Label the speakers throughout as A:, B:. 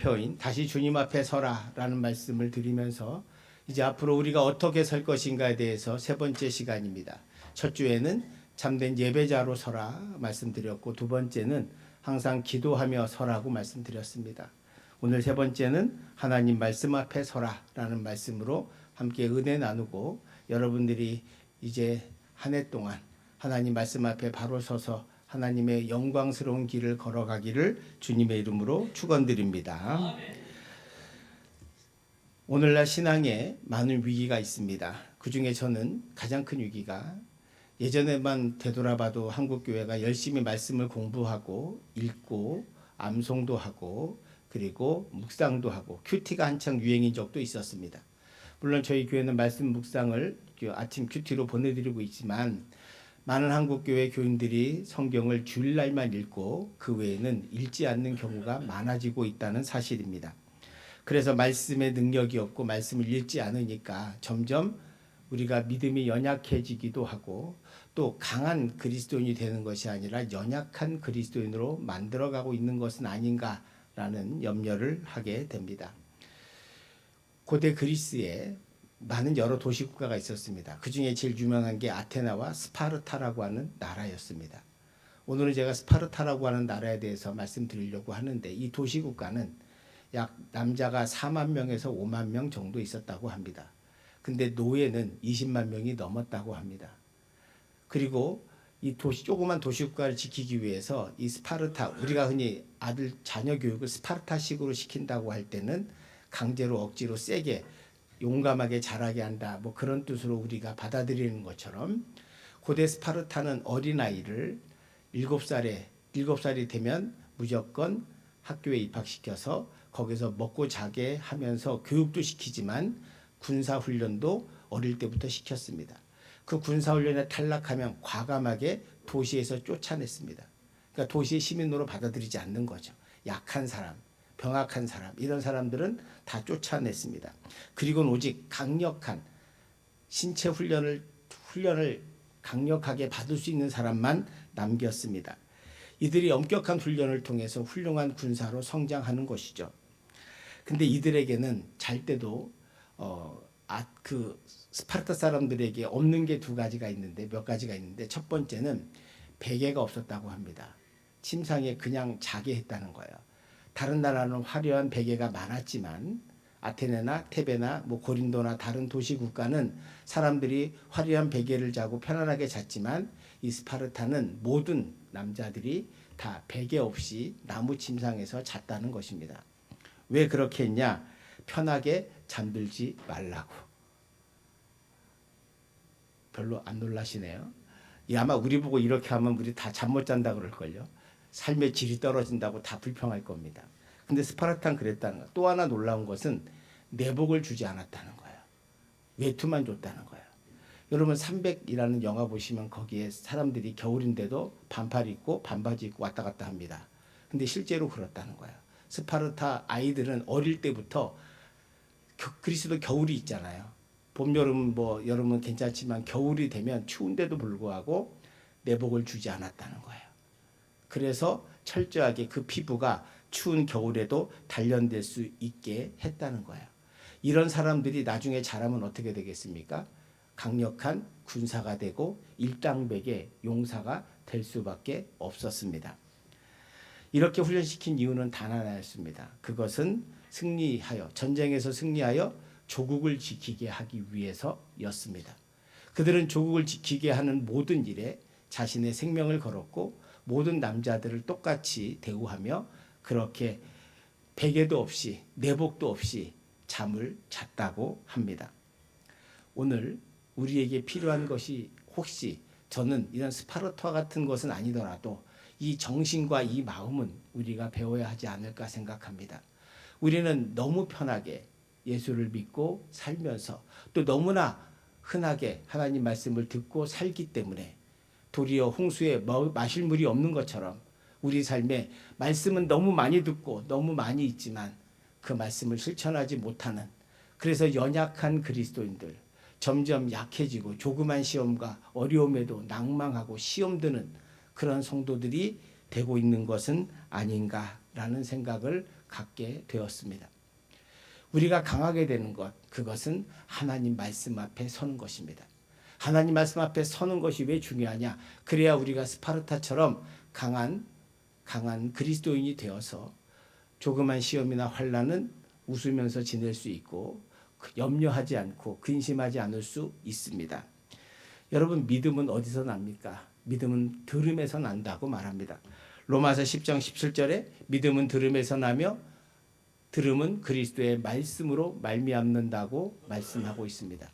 A: 표인 다시 주님 앞에 서라라는 말씀을 드리면서 이제 앞으로 우리가 어떻게 설 것인가에 대해서 세 번째 시간입니다. 첫 주에는 참된 예배자로 서라 말씀드렸고, 두 번째는 항상 기도하며 서라고 말씀드렸습니다. 오늘 세 번째는 하나님 말씀 앞에 서라라는 말씀으로 함께 은혜 나누고, 여러분들이 이제 한 해 동안 하나님 말씀 앞에 바로 서서 하나님의 영광스러운 길을 걸어가기를 주님의 이름으로 축원드립니다. 오늘날 신앙에 많은 위기가 있습니다. 그중에 저는 가장 큰 위기가, 예전에만 되돌아봐도 한국교회가 열심히 말씀을 공부하고 읽고 암송도 하고 그리고 묵상도 하고 큐티가 한창 유행인 적도 있었습니다. 물론 저희 교회는 말씀 묵상을 아침 큐티로 보내드리고 있지만, 많은 한국교회 교인들이 성경을 주일날만 읽고 그 외에는 읽지 않는 경우가 많아지고 있다는 사실입니다. 그래서 말씀의 능력이 없고 말씀을 읽지 않으니까 점점 우리가 믿음이 연약해지기도 하고, 또 강한 그리스도인이 되는 것이 아니라 연약한 그리스도인으로 만들어가고 있는 것은 아닌가라는 염려를 하게 됩니다. 고대 그리스에 많은 여러 도시국가가 있었습니다. 그 중에 제일 유명한 게 아테나와 스파르타라고 하는 나라였습니다. 오늘은 제가 스파르타라고 하는 나라에 대해서 말씀드리려고 하는데, 이 도시국가는 약 남자가 4만 명에서 5만 명 정도 있었다고 합니다. 근데 노예는 20만 명이 넘었다고 합니다. 그리고 이 조그만 도시국가를 지키기 위해서 이 스파르타, 우리가 흔히 아들 자녀 교육을 스파르타식으로 시킨다고 할 때는 강제로 억지로 세게 용감하게 자라게 한다, 뭐 그런 뜻으로 우리가 받아들이는 것처럼, 고대 스파르타는 어린아이를 7살이 되면 무조건 학교에 입학시켜서 거기서 먹고 자게 하면서 교육도 시키지만 군사훈련도 어릴 때부터 시켰습니다. 그 군사훈련에 탈락하면 과감하게 도시에서 쫓아냈습니다. 그러니까 도시의 시민으로 받아들이지 않는 거죠. 약한 사람, 병약한 사람, 이런 사람들은 다 쫓아냈습니다. 그리고는 오직 강력한 신체 훈련을 강력하게 받을 수 있는 사람만 남겼습니다. 이들이 엄격한 훈련을 통해서 훌륭한 군사로 성장하는 것이죠. 근데 이들에게는 잘 때도 그 스파르타 사람들에게 없는 게 몇 가지가 있는데, 첫 번째는 베개가 없었다고 합니다. 침상에 그냥 자게 했다는 거예요. 다른 나라는 화려한 베개가 많았지만 아테네나 테베나 고린도나 다른 도시 국가는 사람들이 화려한 베개를 자고 편안하게 잤지만, 이 스파르타는 모든 남자들이 다 베개 없이 나무 침상에서 잤다는 것입니다. 왜 그렇게 했냐? 편하게 잠들지 말라고. 별로 안 놀라시네요. 아마 우리 보고 이렇게 하면 우리 다 잠 못 잔다 그럴걸요. 삶의 질이 떨어진다고 다 불평할 겁니다. 근데 스파르타는 그랬다는 거예요. 또 하나 놀라운 것은 내복을 주지 않았다는 거예요. 외투만 줬다는 거예요. 여러분 300이라는 영화 보시면 거기에 사람들이 겨울인데도 반팔 입고 반바지 입고 왔다 갔다 합니다. 근데 실제로 그렇다는 거예요. 스파르타 아이들은 어릴 때부터 그리스도 겨울이 있잖아요. 봄, 여름 여름은 괜찮지만 겨울이 되면 추운데도 불구하고 내복을 주지 않았다는 거예요. 그래서 철저하게 그 피부가 추운 겨울에도 단련될 수 있게 했다는 거예요. 이런 사람들이 나중에 자라면 어떻게 되겠습니까? 강력한 군사가 되고 일당백의 용사가 될 수밖에 없었습니다. 이렇게 훈련시킨 이유는 단 하나였습니다. 그것은 전쟁에서 승리하여 조국을 지키게 하기 위해서였습니다. 그들은 조국을 지키게 하는 모든 일에 자신의 생명을 걸었고, 모든 남자들을 똑같이 대우하며 그렇게 베개도 없이 내복도 없이 잠을 잤다고 합니다. 오늘 우리에게 필요한 것이, 혹시 저는 이런 스파르타 같은 것은 아니더라도 이 정신과 이 마음은 우리가 배워야 하지 않을까 생각합니다. 우리는 너무 편하게 예수를 믿고 살면서 또 너무나 흔하게 하나님 말씀을 듣고 살기 때문에 도리어 홍수에 마실 물이 없는 것처럼 우리 삶에 말씀은 너무 많이 듣고 너무 많이 있지만 그 말씀을 실천하지 못하는, 그래서 연약한 그리스도인들, 점점 약해지고 조그만 시험과 어려움에도 낭망하고 시험 드는 그런 성도들이 되고 있는 것은 아닌가라는 생각을 갖게 되었습니다. 우리가 강하게 되는 것, 그것은 하나님 말씀 앞에 서는 것입니다. 하나님 말씀 앞에 서는 것이 왜 중요하냐? 그래야 우리가 스파르타처럼 강한 그리스도인이 되어서 조그만 시험이나 환난은 웃으면서 지낼 수 있고 염려하지 않고 근심하지 않을 수 있습니다. 여러분, 믿음은 어디서 납니까? 믿음은 들음에서 난다고 말합니다. 로마서 10장 17절에 믿음은 들음에서 나며 들음은 그리스도의 말씀으로 말미암는다고 말씀하고 있습니다.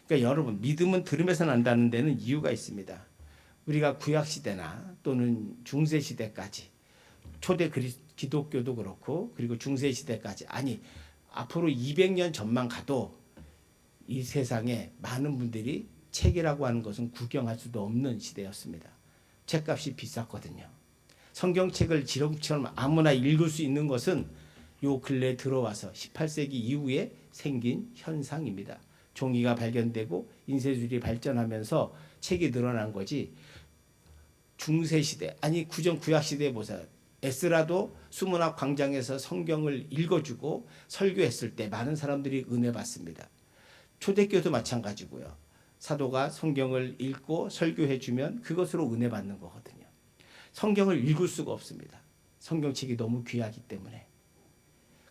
A: 그러니까 여러분, 믿음은 들음에서 난다는 데는 이유가 있습니다. 우리가 구약시대나 또는 중세시대까지 초대 기독교도 그렇고 그리고 중세시대까지, 아니 앞으로 200년 전만 가도 이 세상에 많은 분들이 책이라고 하는 것은 구경할 수도 없는 시대였습니다. 책값이 비쌌거든요. 성경책을 지렁이처럼 아무나 읽을 수 있는 것은 요 근래 들어와서 18세기 이후에 생긴 현상입니다. 종이가 발견되고 인쇄술이 발전하면서 책이 늘어난 거지, 중세시대, 아니 구약시대에 보세요. 에스라도 수문학 광장에서 성경을 읽어주고 설교했을 때 많은 사람들이 은혜 받습니다. 초대교도 마찬가지고요. 사도가 성경을 읽고 설교해주면 그것으로 은혜 받는 거거든요. 성경을 읽을 수가 없습니다. 성경책이 너무 귀하기 때문에.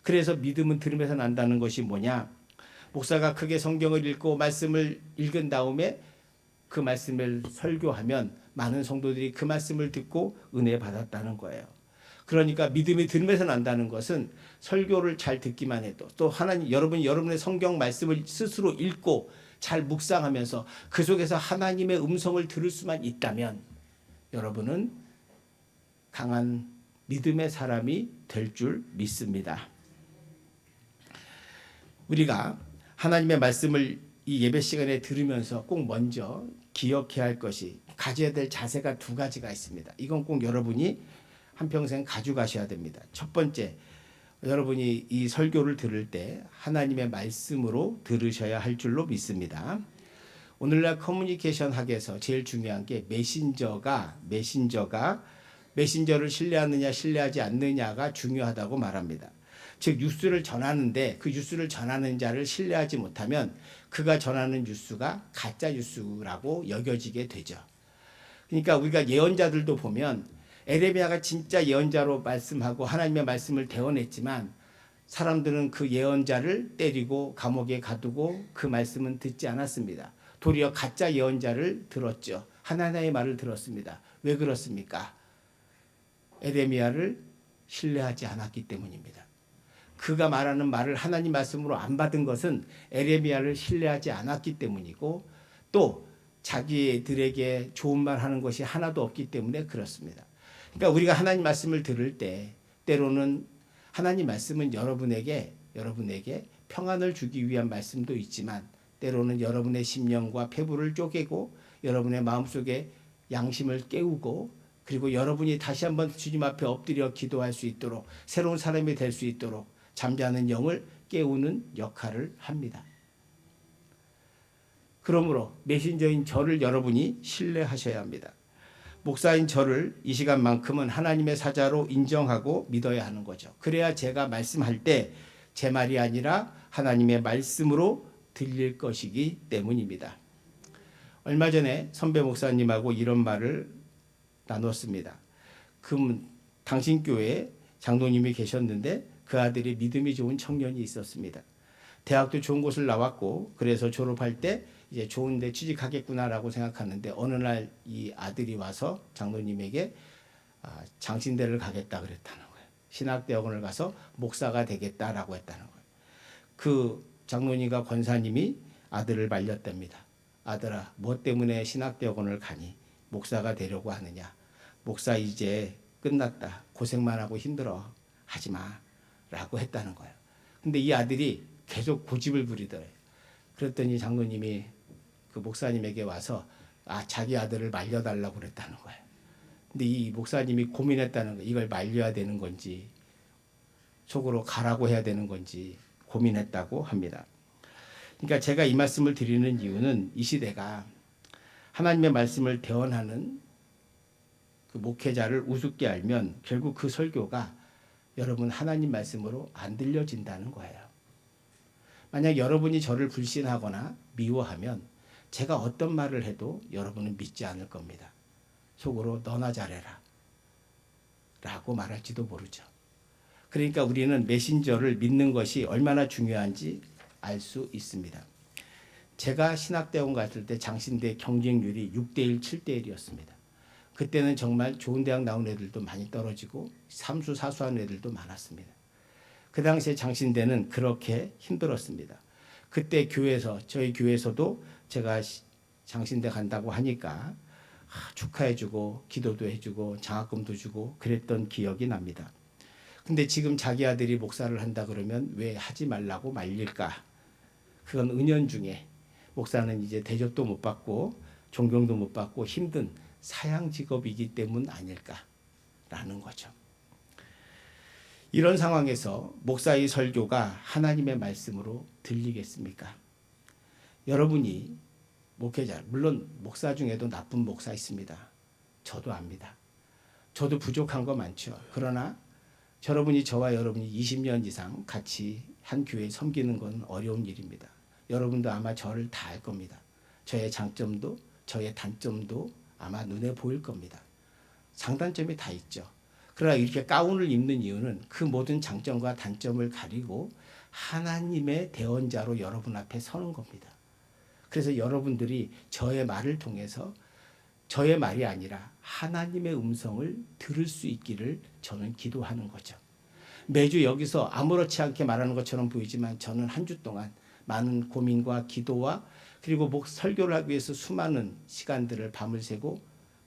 A: 그래서 믿음은 들음에서 난다는 것이 뭐냐? 목사가 크게 성경을 읽고 말씀을 읽은 다음에 그 말씀을 설교하면 많은 성도들이 그 말씀을 듣고 은혜 받았다는 거예요. 그러니까 믿음이 들음에서 난다는 것은 설교를 잘 듣기만 해도, 또 하나님, 여러분의 성경 말씀을 스스로 읽고 잘 묵상하면서 그 속에서 하나님의 음성을 들을 수만 있다면 여러분은 강한 믿음의 사람이 될 줄 믿습니다. 우리가 하나님의 말씀을 이 예배 시간에 들으면서 꼭 먼저 기억해야 할 것이, 가져야 될 자세가 두 가지가 있습니다. 이건 꼭 여러분이 한평생 가져가셔야 됩니다. 첫 번째, 여러분이 이 설교를 들을 때 하나님의 말씀으로 들으셔야 할 줄로 믿습니다. 오늘날 커뮤니케이션 학에서 제일 중요한 게 메신저를 신뢰하느냐 신뢰하지 않느냐가 중요하다고 말합니다. 즉 뉴스를 전하는데 그 뉴스를 전하는 자를 신뢰하지 못하면 그가 전하는 뉴스가 가짜 뉴스라고 여겨지게 되죠. 그러니까 우리가 예언자들도 보면 에레미야가 진짜 예언자로 말씀하고 하나님의 말씀을 대언했지만 사람들은 그 예언자를 때리고 감옥에 가두고 그 말씀은 듣지 않았습니다. 도리어 가짜 예언자를 들었죠. 하나님의 말을 들었습니다. 왜 그렇습니까? 에레미야를 신뢰하지 않았기 때문입니다. 그가 말하는 말을 하나님 말씀으로 안 받은 것은 에레미야를 신뢰하지 않았기 때문이고, 또 자기들에게 좋은 말 하는 것이 하나도 없기 때문에 그렇습니다. 그러니까 우리가 하나님 말씀을 들을 때 때로는 하나님 말씀은 여러분에게 평안을 주기 위한 말씀도 있지만 때로는 여러분의 심령과 폐부를 쪼개고 여러분의 마음속에 양심을 깨우고, 그리고 여러분이 다시 한번 주님 앞에 엎드려 기도할 수 있도록, 새로운 사람이 될 수 있도록 잠자는 영을 깨우는 역할을 합니다. 그러므로 메신저인 저를 여러분이 신뢰하셔야 합니다. 목사인 저를 이 시간만큼은 하나님의 사자로 인정하고 믿어야 하는 거죠. 그래야 제가 말씀할 때 제 말이 아니라 하나님의 말씀으로 들릴 것이기 때문입니다. 얼마 전에 선배 목사님하고 이런 말을 나눴습니다. 당신 교회에 장로님이 계셨는데 그 아들이 믿음이 좋은 청년이 있었습니다. 대학도 좋은 곳을 나왔고 그래서 졸업할 때 이제 좋은 데 취직하겠구나라고 생각하는데 어느 날 이 아들이 와서 장로님에게 장신대를 가겠다 그랬다는 거예요. 신학대학원을 가서 목사가 되겠다라고 했다는 거예요. 그 장로님과 권사님이 아들을 말렸답니다. 아들아, 뭐 때문에 신학대학원을 가니? 목사가 되려고 하느냐? 목사 이제 끝났다. 고생만 하고 힘들어. 하지 마. 라고 했다는 거예요. 근데 이 아들이 계속 고집을 부리더래요. 그랬더니 장로님이 그 목사님에게 와서 자기 아들을 말려달라고 그랬다는 거예요. 근데 이 목사님이 고민했다는 거예요. 이걸 말려야 되는 건지 속으로 가라고 해야 되는 건지 고민했다고 합니다. 그러니까 제가 이 말씀을 드리는 이유는 이 시대가 하나님의 말씀을 대언하는 그 목회자를 우습게 알면 결국 그 설교가 여러분 하나님 말씀으로 안 들려진다는 거예요. 만약 여러분이 저를 불신하거나 미워하면 제가 어떤 말을 해도 여러분은 믿지 않을 겁니다. 속으로 너나 잘해라 라고 말할지도 모르죠. 그러니까 우리는 메신저를 믿는 것이 얼마나 중요한지 알 수 있습니다. 제가 신학대원 갔을 때 장신대 경쟁률이 6대1, 7대1이었습니다. 그때는 정말 좋은 대학 나온 애들도 많이 떨어지고 삼수 사수하는 애들도 많았습니다. 그 당시에 장신대는 그렇게 힘들었습니다. 그때 교회에서 저희 교회에서도 제가 장신대 간다고 하니까 축하해주고 기도도 해주고 장학금도 주고 그랬던 기억이 납니다. 근데 지금 자기 아들이 목사를 한다 그러면 왜 하지 말라고 말릴까? 그건 은연중에 목사는 이제 대접도 못 받고 존경도 못 받고 힘든 사양 직업이기 때문 아닐까라는 거죠. 이런 상황에서 목사의 설교가 하나님의 말씀으로 들리겠습니까? 여러분이 목회자, 물론 목사 중에도 나쁜 목사 있습니다. 저도 압니다. 저도 부족한 거 많죠. 그러나 여러분이 저와 여러분이 20년 이상 같이 한 교회에 섬기는 건 어려운 일입니다. 여러분도 아마 저를 다 알 겁니다. 저의 장점도 저의 단점도 아마 눈에 보일 겁니다. 장단점이 다 있죠. 그러나 이렇게 가운을 입는 이유는 그 모든 장점과 단점을 가리고 하나님의 대언자로 여러분 앞에 서는 겁니다. 그래서 여러분들이 저의 말을 통해서 저의 말이 아니라 하나님의 음성을 들을 수 있기를 저는 기도하는 거죠. 매주 여기서 아무렇지 않게 말하는 것처럼 보이지만 저는 한 주 동안 많은 고민과 기도와 그리고 설교를 하기 위해서 수많은 시간들을 밤을 새고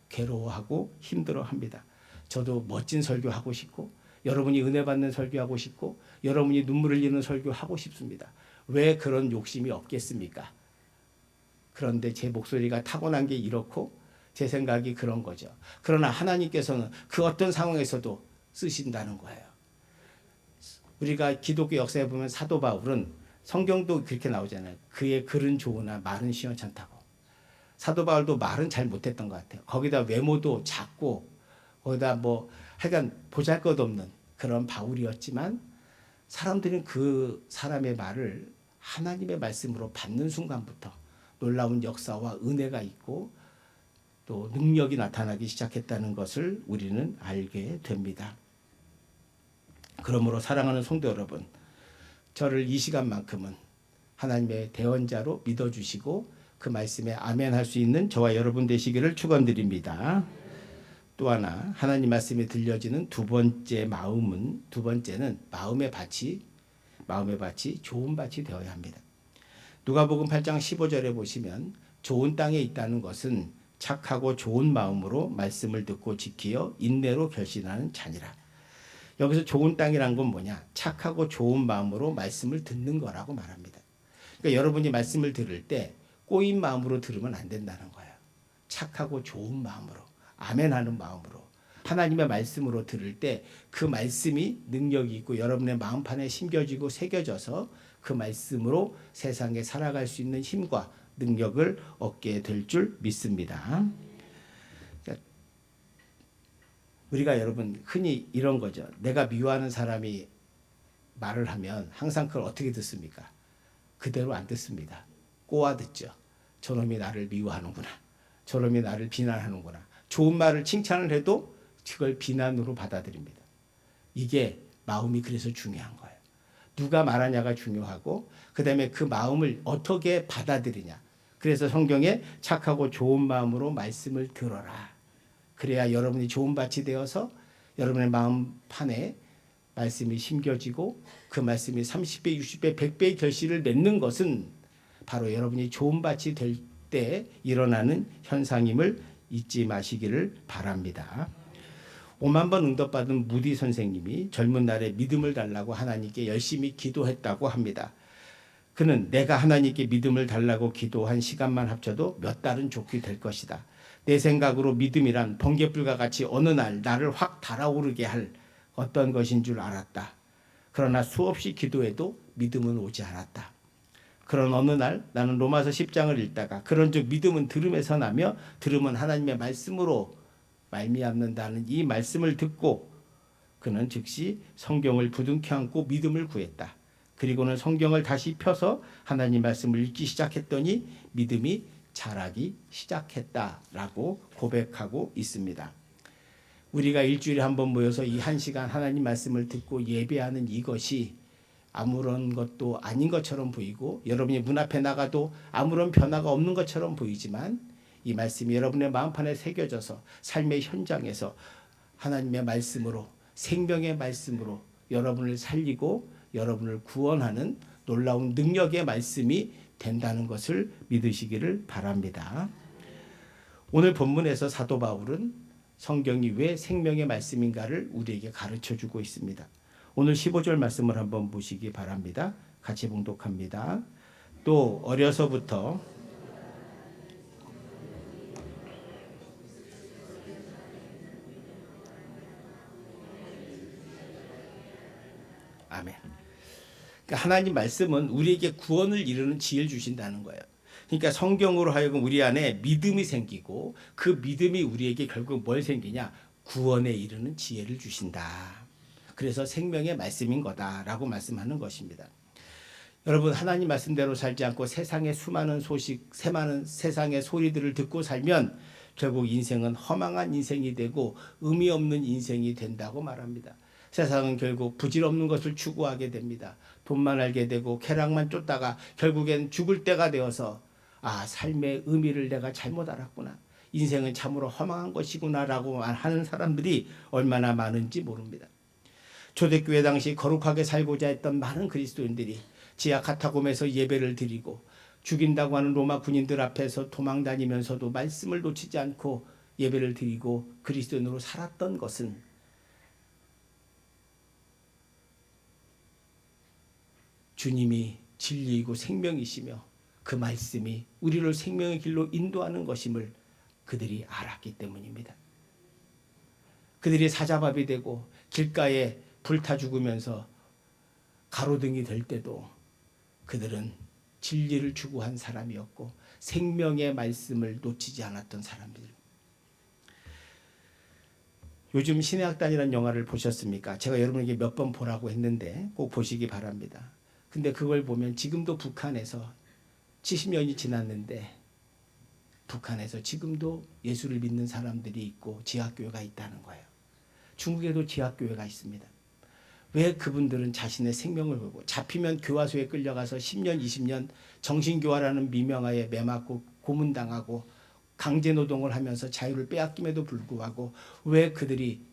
A: 괴로워하고 힘들어합니다. 저도 멋진 설교하고 싶고 여러분이 은혜 받는 설교하고 싶고 여러분이 눈물 흘리는 설교하고 싶습니다. 왜 그런 욕심이 없겠습니까? 그런데 제 목소리가 타고난 게 이렇고 제 생각이 그런 거죠. 그러나 하나님께서는 그 어떤 상황에서도 쓰신다는 거예요. 우리가 기독교 역사에 보면 사도 바울은 성경도 그렇게 나오잖아요. 그의 글은 좋으나 말은 시원찮다고. 사도 바울도 말은 잘 못했던 것 같아요. 거기다 외모도 작고 거기다 하여간 보잘것없는 그런 바울이었지만 사람들은 그 사람의 말을 하나님의 말씀으로 받는 순간부터 놀라운 역사와 은혜가 있고 또 능력이 나타나기 시작했다는 것을 우리는 알게 됩니다. 그러므로 사랑하는 성도 여러분, 저를 이 시간만큼은 하나님의 대언자로 믿어주시고 그 말씀에 아멘 할 수 있는 저와 여러분 되시기를 축원드립니다. 또 하나 하나님 말씀이 들려지는 두 번째는 마음의 밭이 좋은 밭이 되어야 합니다. 누가복음 8장 15절에 보시면 좋은 땅에 있다는 것은 착하고 좋은 마음으로 말씀을 듣고 지키어 인내로 결신하는 자니라. 여기서 좋은 땅이란 건 뭐냐? 착하고 좋은 마음으로 말씀을 듣는 거라고 말합니다. 그러니까 여러분이 말씀을 들을 때 꼬인 마음으로 들으면 안 된다는 거예요. 착하고 좋은 마음으로, 아멘하는 마음으로 하나님의 말씀으로 들을 때 그 말씀이 능력이 있고 여러분의 마음판에 심겨지고 새겨져서 그 말씀으로 세상에 살아갈 수 있는 힘과 능력을 얻게 될 줄 믿습니다. 우리가 여러분 흔히 이런 거죠. 내가 미워하는 사람이 말을 하면 항상 그걸 어떻게 듣습니까? 그대로 안 듣습니다. 꼬아 듣죠. 저놈이 나를 미워하는구나. 저놈이 나를 비난하는구나. 좋은 말을 칭찬을 해도 그걸 비난으로 받아들입니다. 이게 마음이 그래서 중요한 거예요. 누가 말하냐가 중요하고 그 다음에 그 마음을 어떻게 받아들이냐. 그래서 성경에 착하고 좋은 마음으로 말씀을 들어라. 그래야 여러분이 좋은 밭이 되어서 여러분의 마음판에 말씀이 심겨지고 그 말씀이 30배, 60배, 100배의 결실을 맺는 것은 바로 여러분이 좋은 밭이 될 때 일어나는 현상임을 잊지 마시기를 바랍니다. 5만 번 응답받은 무디 선생님이 젊은 날에 믿음을 달라고 하나님께 열심히 기도했다고 합니다. 그는 내가 하나님께 믿음을 달라고 기도한 시간만 합쳐도 몇 달은 좋게 될 것이다. 내 생각으로 믿음이란 번갯불과 같이 어느 날 나를 확 달아오르게 할 어떤 것인 줄 알았다. 그러나 수없이 기도해도 믿음은 오지 않았다. 그런 어느 날 나는 로마서 10장을 읽다가 그런즉 믿음은 들음에서 나며 들음은 하나님의 말씀으로 말미암는다는 이 말씀을 듣고 그는 즉시 성경을 부둥켜 안고 믿음을 구했다. 그리고는 성경을 다시 펴서 하나님 말씀을 읽기 시작했더니 믿음이 자라기 시작했다라고 고백하고 있습니다. 우리가 일주일에 한 번 모여서 이 1시간 하나님 말씀을 듣고 예배하는 이것이 아무런 것도 아닌 것처럼 보이고 여러분이 문 앞에 나가도 아무런 변화가 없는 것처럼 보이지만 이 말씀이 여러분의 마음판에 새겨져서 삶의 현장에서 하나님의 말씀으로, 생명의 말씀으로 여러분을 살리고 여러분을 구원하는 놀라운 능력의 말씀이 된다는 것을 믿으시기를 바랍니다. 오늘 본문에서 사도 바울은 성경이 왜 생명의 말씀인가를 우리에게 가르쳐주고 있습니다. 오늘 15절 말씀을 한번 보시기 바랍니다. 같이 봉독합니다. 또 어려서부터 아멘. 그러니까 하나님 말씀은 우리에게 구원을 이루는 지혜를 주신다는 거예요. 그러니까 성경으로 하여금 우리 안에 믿음이 생기고 그 믿음이 우리에게 결국 뭘 생기냐? 구원에 이르는 지혜를 주신다. 그래서 생명의 말씀인 거다라고 말씀하는 것입니다. 여러분 하나님 말씀대로 살지 않고 세상의 수많은 소식, 세상의 소리들을 듣고 살면 결국 인생은 허망한 인생이 되고 의미 없는 인생이 된다고 말합니다. 세상은 결국 부질없는 것을 추구하게 됩니다. 돈만 알게 되고 쾌락만 쫓다가 결국엔 죽을 때가 되어서 삶의 의미를 내가 잘못 알았구나. 인생은 참으로 허망한 것이구나라고 하는 사람들이 얼마나 많은지 모릅니다. 초대교회 당시 거룩하게 살고자 했던 많은 그리스도인들이 지하 카타콤에서 예배를 드리고 죽인다고 하는 로마 군인들 앞에서 도망다니면서도 말씀을 놓치지 않고 예배를 드리고 그리스도인으로 살았던 것은 주님이 진리이고 생명이시며 그 말씀이 우리를 생명의 길로 인도하는 것임을 그들이 알았기 때문입니다. 그들이 사자밥이 되고 길가에 불타 죽으면서 가로등이 될 때도 그들은 진리를 추구한 사람이었고 생명의 말씀을 놓치지 않았던 사람들. 요즘 신해악단이라는 영화를 보셨습니까? 제가 여러분에게 몇 번 보라고 했는데 꼭 보시기 바랍니다. 근데 그걸 보면 지금도 북한에서 70년이 지났는데 북한에서 지금도 예수를 믿는 사람들이 있고 지하교회가 있다는 거예요. 중국에도 지하교회가 있습니다. 왜 그분들은 자신의 생명을 걸고 잡히면 교화소에 끌려가서 10년 20년 정신교화라는 미명하에 매맞고 고문당하고 강제노동을 하면서 자유를 빼앗김에도 불구하고 왜 그들이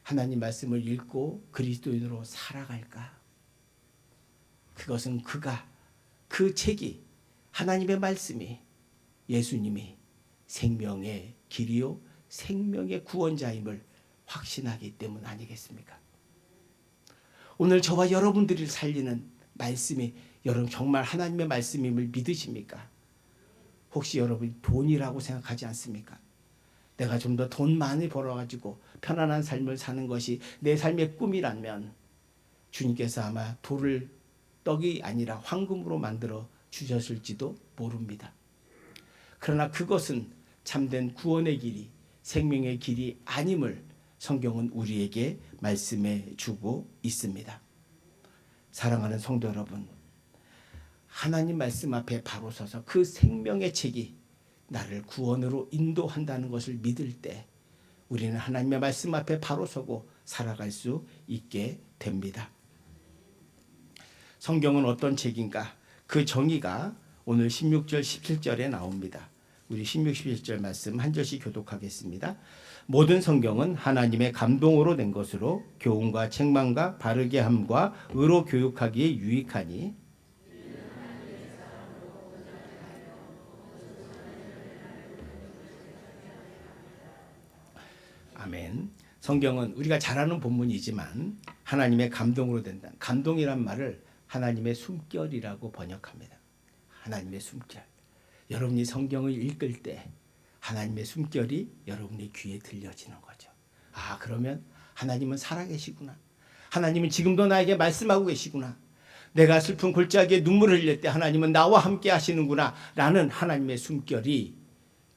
A: 하나님 말씀을 읽고 그리스도인으로 살아갈까? 그것은 그 책이 하나님의 말씀이 예수님이 생명의 길이요 생명의 구원자임을 확신하기 때문 아니겠습니까? 오늘 저와 여러분들이 살리는 말씀이 여러분 정말 하나님의 말씀임을 믿으십니까? 혹시 여러분이 돈이라고 생각하지 않습니까? 내가 좀 더 돈 많이 벌어가지고 편안한 삶을 사는 것이 내 삶의 꿈이라면 주님께서 아마 돌을 떡이 아니라 황금으로 만들어 주셨을지도 모릅니다. 그러나 그것은 참된 구원의 길이 생명의 길이 아님을 성경은 우리에게 말씀해 주고 있습니다. 사랑하는 성도 여러분, 하나님 말씀 앞에 바로 서서 그 생명의 책이 나를 구원으로 인도한다는 것을 믿을 때 우리는 하나님의 말씀 앞에 바로 서고 살아갈 수 있게 됩니다. 성경은 어떤 책인가? 그 정의가 오늘 16절 17절에 나옵니다. 우리 16, 17절 말씀 한 절씩 교독하겠습니다. 모든 성경은 하나님의 감동으로 낸 것으로 교훈과 책망과 바르게 함과 의로 교육하기에 유익하니 아멘. 성경은 우리가 잘 아는 본문이지만 하나님의 감동으로 된다. 감동이란 말을 하나님의 숨결이라고 번역합니다. 하나님의 숨결. 여러분이 성경을 읽을 때 하나님의 숨결이 여러분의 귀에 들려지는 거죠. 그러면 하나님은 살아계시구나. 하나님은 지금도 나에게 말씀하고 계시구나. 내가 슬픈 골짜기에 눈물을 흘릴 때 하나님은 나와 함께 하시는구나 라는 하나님의 숨결이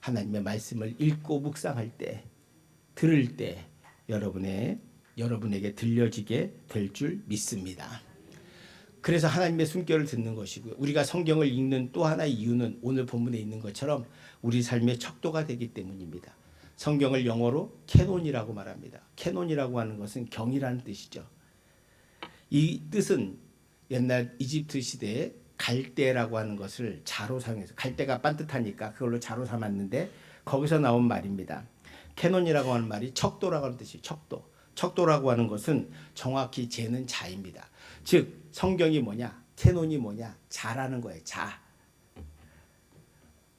A: 하나님의 말씀을 읽고 묵상할 때, 들을 때 여러분의 여러분에게 들려지게 될 줄 믿습니다. 그래서 하나님의 숨결을 듣는 것이고요. 우리가 성경을 읽는 또 하나의 이유는 오늘 본문에 있는 것처럼 우리 삶의 척도가 되기 때문입니다. 성경을 영어로 캐논이라고 말합니다. 캐논이라고 하는 것은 경이라는 뜻이죠. 이 뜻은 옛날 이집트 시대에 갈대라고 하는 것을 자로 사용해서, 갈대가 반듯하니까 그걸로 자로 삼았는데 거기서 나온 말입니다. 캐논이라고 하는 말이 척도라고 하는 뜻이에요. 척도. 척도라고 하는 것은 정확히 재는 자입니다. 즉 성경이 뭐냐, 캐논이 뭐냐, 자라는 거예요. 자.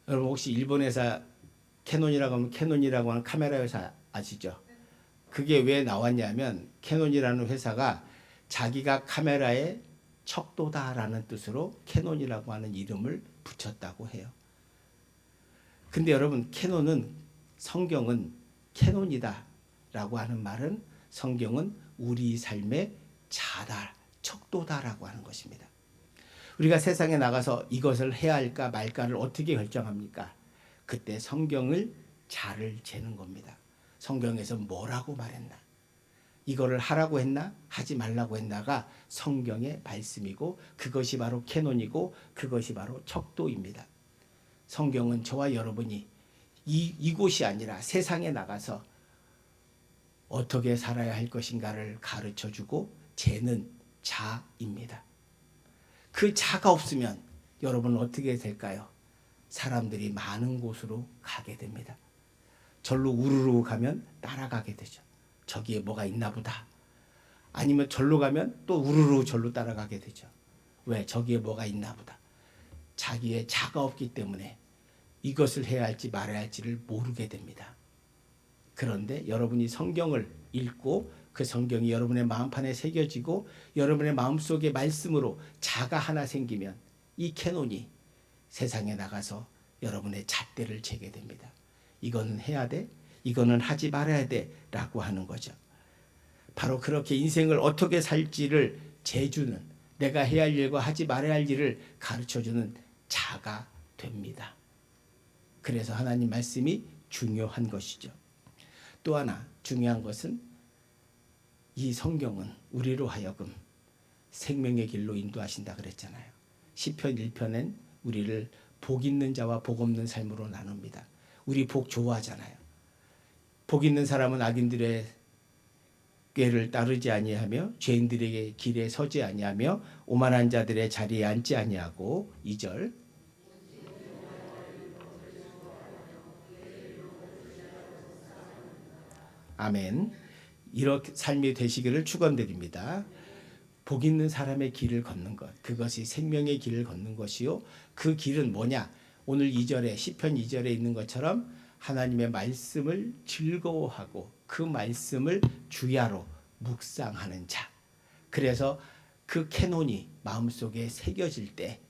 A: 여러분 혹시 일본 회사 캐논이라고 하면 캐논이라고 하는 카메라 회사 아시죠? 그게 왜 나왔냐면 캐논이라는 회사가 자기가 카메라의 척도다라는 뜻으로 캐논이라고 하는 이름을 붙였다고 해요. 근데 여러분 캐논은, 성경은 캐논이다라고 하는 말은 성경은 우리 삶의 자다, 척도다라고 하는 것입니다. 우리가 세상에 나가서 이것을 해야 할까 말까를 어떻게 결정합니까? 그때 성경을 자를 재는 겁니다. 성경에서 뭐라고 말했나? 이거를 하라고 했나? 하지 말라고 했나가 성경의 말씀이고 그것이 바로 캐논이고 그것이 바로 척도입니다. 성경은 저와 여러분이 이곳이 아니라 세상에 나가서 어떻게 살아야 할 것인가를 가르쳐주고 재는 자입니다. 그 자가 없으면 여러분은 어떻게 될까요? 사람들이 많은 곳으로 가게 됩니다. 절로 우르르 가면 따라가게 되죠. 저기에 뭐가 있나 보다. 아니면 절로 가면 또 우르르 절로 따라가게 되죠. 왜? 저기에 뭐가 있나 보다. 자기의 자가 없기 때문에 이것을 해야 할지 말아야 할지를 모르게 됩니다. 그런데 여러분이 성경을 읽고 그 성경이 여러분의 마음판에 새겨지고 여러분의 마음속에 말씀으로 자가 하나 생기면 이 캐논이 세상에 나가서 여러분의 잣대를 재게 됩니다. 이거는 해야 돼, 이거는 하지 말아야 돼 라고 하는 거죠. 바로 그렇게 인생을 어떻게 살지를 재주는, 내가 해야 할 일과 하지 말아야 할 일을 가르쳐주는 자가 됩니다. 그래서 하나님 말씀이 중요한 것이죠. 또 하나 중요한 것은 이 성경은 우리로 하여금 생명의 길로 인도하신다 그랬잖아요. 시편 1편엔 우리를 복 있는 자와 복 없는 삶으로 나눕니다. 우리 복 좋아하잖아요. 복 있는 사람은 악인들의 꾀를 따르지 아니하며 죄인들에게 길에 서지 아니하며 오만한 자들의 자리에 앉지 아니하고 2절 아멘. 이렇게 삶이 되시기를 축원드립니다. 복 있는 사람의 길을 걷는 것, 그것이 생명의 길을 걷는 것이요. 그 길은 뭐냐? 오늘 2절에 시편 2절에 있는 것처럼 하나님의 말씀을 즐거워하고 그 말씀을 주야로 묵상하는 자. 그래서 그 캐논이 마음속에 새겨질 때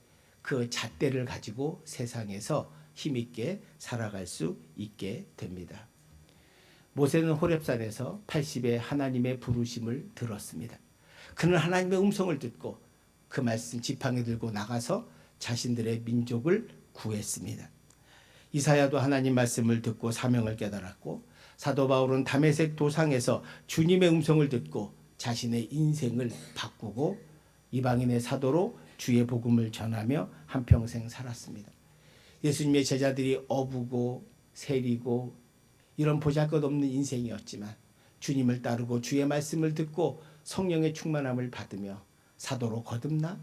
A: 그 잣대를 가지고 세상에서 힘있게 살아갈 수 있게 됩니다. 모세는 호렙산에서 80의 하나님의 부르심을 들었습니다. 그는 하나님의 음성을 듣고 그 말씀 지팡이 들고 나가서 자신들의 민족을 구했습니다. 이사야도 하나님 말씀을 듣고 사명을 깨달았고 사도 바울은 다메섹 도상에서 주님의 음성을 듣고 자신의 인생을 바꾸고 이방인의 사도로 주의 복음을 전하며 한평생 살았습니다. 예수님의 제자들이 어부고 세리고 이런 보잘것없는 인생이었지만 주님을 따르고 주의 말씀을 듣고 성령의 충만함을 받으며 사도로 거듭나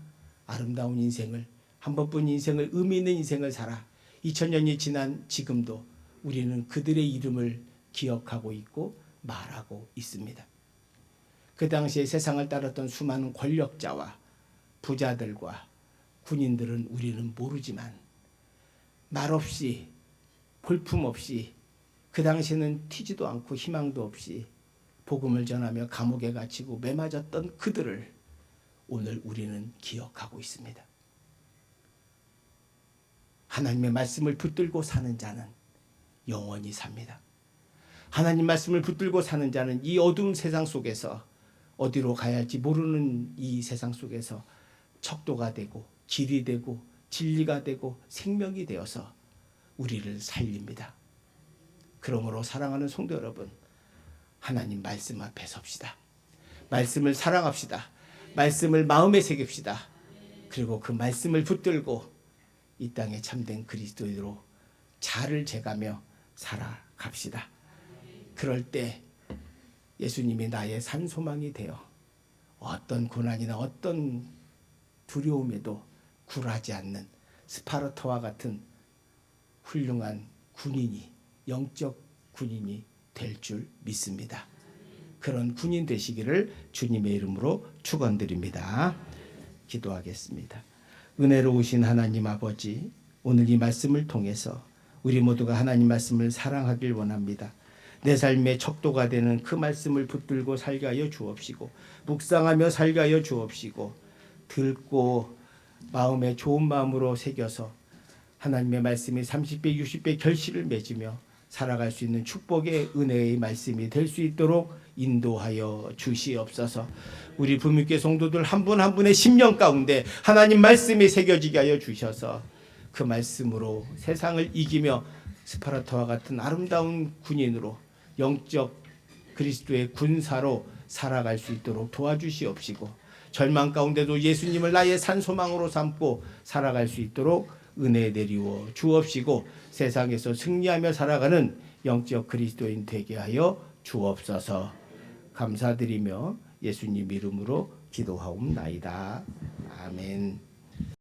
A: 아름다운 인생을, 한 번뿐인 인생을, 의미 있는 인생을 살아 2000년이 지난 지금도 우리는 그들의 이름을 기억하고 있고 말하고 있습니다. 그 당시에 세상을 따랐던 수많은 권력자와 부자들과 군인들은 우리는 모르지만 말없이 볼품없이 그 당시에는 튀지도 않고 희망도 없이 복음을 전하며 감옥에 갇히고 매맞았던 그들을 오늘 우리는 기억하고 있습니다. 하나님의 말씀을 붙들고 사는 자는 영원히 삽니다. 하나님 말씀을 붙들고 사는 자는 이 어두운 세상 속에서 어디로 가야 할지 모르는 이 세상 속에서 척도가 되고 길이 되고 진리가 되고 생명이 되어서 우리를 살립니다. 그러므로 사랑하는 성도 여러분, 하나님 말씀 앞에 섭시다. 말씀을 사랑합시다. 말씀을 마음에 새깁시다. 그리고 그 말씀을 붙들고 이 땅에 참된 그리스도인으로 자를 재가며 살아갑시다. 그럴 때 예수님이 나의 산소망이 되어 어떤 고난이나 어떤 두려움에도 굴하지 않는 스파르타와 같은 훌륭한 군인이, 영적 군인이 될 줄 믿습니다. 그런 군인 되시기를 주님의 이름으로 축원드립니다. 기도하겠습니다. 은혜로우신 하나님 아버지, 오늘 이 말씀을 통해서 우리 모두가 하나님 말씀을 사랑하길 원합니다. 내 삶의 척도가 되는 그 말씀을 붙들고 살게 하여 주옵시고, 묵상하며 살게 하여 주옵시고, 듣고 마음에 좋은 마음으로 새겨서 하나님의 말씀이 30배 60배 결실을 맺으며 살아갈 수 있는 축복의 은혜의 말씀이 될 수 있도록 인도하여 주시옵소서. 우리 부흥교회 성도들 한 분 한 분의 심령 가운데 하나님 말씀이 새겨지게 하여 주셔서 그 말씀으로 세상을 이기며 스파르타와 같은 아름다운 군인으로, 영적 그리스도의 군사로 살아갈 수 있도록 도와주시옵시고, 절망 가운데도 예수님을 나의 산소망으로 삼고 살아갈 수 있도록 은혜 내리워 주옵시고, 세상에서 승리하며 살아가는 영적 그리스도인 되게 하여 주옵소서. 감사드리며 예수님 이름으로 기도하옵나이다. 아멘.